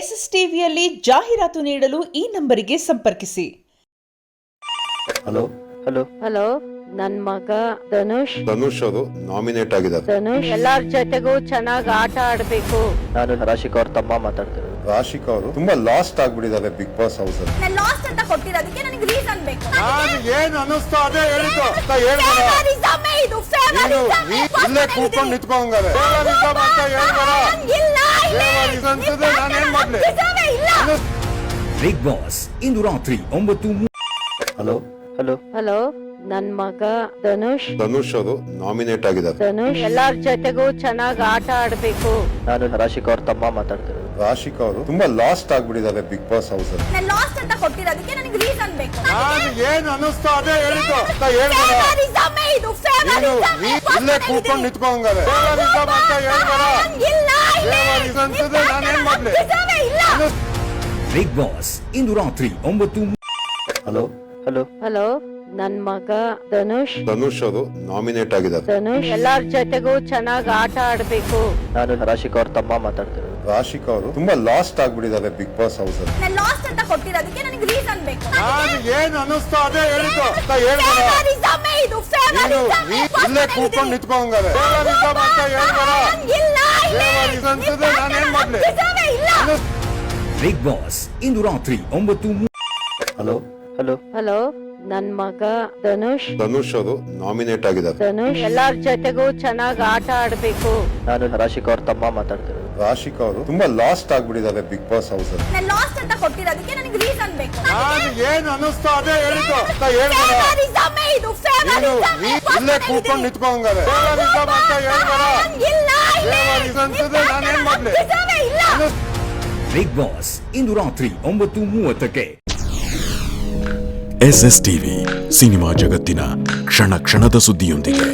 SSTVಯಲ್ಲಿ ಜಾಹೀರಾತು ನೀಡಲು ಈ ನಂಬರಿಗೆ ಸಂಪರ್ಕಿಸಿ. ಹಲೋ ಹಲೋ ಹಲೋ, ನನ್ ಮಗ ಧನುಷ್ ಅವರು ನಾಮಿನೇಟ್ ಆಗಿದ್ದಾರೆ. ಧನುಷ್ ಎಲ್ಲಾರ ಜೊತೆಗೂ ಚೆನ್ನಾಗಿ ಆಟ ಆಡ್ಬೇಕು. ನಾನು ರಾಶಿಕಾ ಅವ್ರ ತಮ್ಮ ಮಾತಾಡ್ತಿರೋದು. ರಾಶಿಕಾ ಅವರು ತುಂಬಾ ಲಾಸ್ಟ್ ಆಗ್ಬಿಟ್ಟಿದ್ದಾರೆ ಬಿಗ್ ಬಾಸ್ ಹೌಸ್ ಅಲ್ಲಿ. ನಾನು ಲಾಸ್ಟ್ ಅಂತ ಕೊಟ್ಟಿರೋದಕ್ಕೆ ನನಗೆ ರೀಸನ್ ಬೇಕು. ನಾನು ಏನ್ ಅನಿಸ್ತಾ ಅದೇ ಹೇಳಿದ್ದು ಅಂತ ಫೇವರಿಸಮ್ ಇದು ಫೇವರಿಸಮ್. ಇಲ್ಲೇ ಕೂತ್ಕೊಂಡು ನಿಂತ್ಕೊಂಡಾರೆ. ಫೇವರಿಸಮ್ ಅಂತ ಹೇಳ್ಬೇಡ. ಇಲ್ಲ ಫೇವರಿಸಮ್ ಅಂತಂದ್ರೆ ನಾನು ಏನ್ ಮಾಡ್ಲಿ? ಬಿಗ್ ಬಾಸ್ ಇಂದು ರಾತ್ರಿ 9:30. ಹಲೋ ಹಲೋ ಹಲೋ, ನನ್ ಮಗ ಧನುಷ್ ಅವರು ನಾಮಿನೇಟ್ ಆಗಿದ್ದಾರೆ. ಧನುಷ್ ಎಲ್ಲಾರ ಜೊತೆಗೂ ಚೆನ್ನಾಗಿ ಆಟ ಆಡ್ಬೇಕು. ನಾನು ರಾಶಿಕಾ ಅವ್ರ ತಮ್ಮ ಮಾತಾಡ್ತಿರೋದು. ರಾಶಿಕಾ ಅವರು ತುಂಬಾ ಲಾಸ್ಟ್ ಆಗ್ಬಿಟ್ಟಿದ್ದಾರೆ ಬಿಗ್ ಬಾಸ್ ಹೌಸ್ ಅಲ್ಲಿ. ನಾನು ಲಾಸ್ಟ್ ಅಂತ ಕೊಟ್ಟಿರೋದಕ್ಕೆ ನನಗೆ ರೀಸನ್ ಬೇಕು. ನಾನು ಏನ್ ಅನಿಸ್ತಾ ಅದೇ ಹೇಳಿದ್ದು ಅಂತ ಹೇಳ್ಬೇಡ. ಫೇವರಿಸಮ್ ಇದು ಫೇವರಿಸಮ್. ಇಲ್ಲೇ ಕೂತ್ಕೊಂಡು ನಿಂತ್ಕೊಂಡಾರೆ. ಫೇವರಿಸಮ್ ಅಂತ ಹೇಳ್ಬೇಡ. ಇಲ್ಲ ಫೇವರಿಸಮ್ ಅಂತಂದ್ರೆ ನಾನು ಏನ್ ಮಾಡ್ಲಿ? ಬಿಗ್ ಬಾಸ್ ಇಂದು ರಾತ್ರಿ 9:30. ಹಲೋ ಹಲೋ ಹಲೋ, ನನ್ ಮಗ ಧನುಷ್ ಅವರು ನಾಮಿನೇಟ್ ಆಗಿದ್ದಾರೆ. ಧನುಷ್ ಎಲ್ಲಾರ ಜೊತೆಗೂ ಚೆನ್ನಾಗಿ ಆಟ ಆಡ್ಬೇಕು. ನಾನು ರಾಶಿಕಾ ಅವ್ರ ತಮ್ಮ ಮಾತಾಡ್ತಿರೋದು. ರಾಶಿಕಾ ಅವರು ತುಂಬಾ ಲಾಸ್ಟ್ ಆಗ್ಬಿಟ್ಟಿದ್ದಾರೆ ಬಿಗ್ ಬಾಸ್ ಹೌಸ್ ಅಲ್ಲಿ. ನಾನು ಲಾಸ್ಟ್ ಅಂತ ಕೊಟ್ಟಿರೋದಕ್ಕೆ ನನಗೆ ರೀಸನ್ ಬೇಕು. ನಾನು ಏನ್ ಅನಿಸ್ತಾ ಅದೇ ಹೇಳಿದ್ದು ಅಂತ ಹೇಳ್ಬೇಡ. ಫೇವರಿಸಮ್ ಇದು ಫೇವರಿಸಮ್. ಇಲ್ಲೇ ಕೂತ್ಕೊಂಡು ನಿಂತ್ಕೊಂಡಾರೆ. ಫೇವರಿಸಮ್ ಅಂತ ಹೇಳ್ಬೇಡ. ಇಲ್ಲ ಫೇವರಿಸಮ್ ಅಂತಂದ್ರೆ ನಾನು ಏನ್ ಮಾಡ್ಲಿ? ಬಿಗ್ ಬಾಸ್ ಇಂದು ರಾತ್ರಿ 9:30. ಹಲೋ ಹಲೋ ಹಲೋ, ನನ್ ಮಗ ಧನುಷ್ ಅವರು ನಾಮಿನೇಟ್ ಆಗಿದ್ದಾರೆ. ಧನುಷ್ ಎಲ್ಲಾರ ಜೊತೆಗೂ ಚೆನ್ನಾಗಿ ಆಟ ಆಡ್ಬೇಕು. ನಾನು ರಾಶಿಕಾ ಅವ್ರ ತಮ್ಮ ಮಾತಾಡ್ತಿರೋದು. ರಾಶಿಕಾ ಅವರು ತುಂಬಾ ಲಾಸ್ಟ್ ಆಗ್ಬಿಟ್ಟಿದ್ದಾರೆ ಬಿಗ್ ಬಾಸ್ ಹೌಸ್ ಅಲ್ಲಿ. ನಾನು ಲಾಸ್ಟ್ ಅಂತ ಕೊಟ್ಟಿರೋದಕ್ಕೆ ನನಗೆ ರೀಸನ್ ಬೇಕು. ನಾನು ಏನ್ ಅನಿಸ್ತಾ ಅದೇ ಹೇಳಿದ್ದು ಅಂತ ಹೇಳ್ಬೇಡ. ಫೇವರಿಸಮ್ ಇದು ಫೇವರಿಸಮ್. ಇಲ್ಲೇ ಕೂತ್ಕೊಂಡು ನಿಂತ್ಕೊಂಡಾರೆ. ಫೇವರಿಸಮ್ ಅಂತ ಹೇಳ್ಬೇಡ. ಇಲ್ಲ ಫೇವರಿಸಮ್ ಅಂತಂದ್ರೆ ನಾನು ಏನ್ ಮಾಡ್ಲಿ? ಬಿಗ್ ಬಾಸ್ ಇಂದು ರಾತ್ರಿ 9:30. SSTV ಸಿನಿಮಾ ಜಗತ್ತಿನ ಕ್ಷಣ ಕ್ಷಣದ ಸುದ್ದಿಯೊಂದಿಗೆ.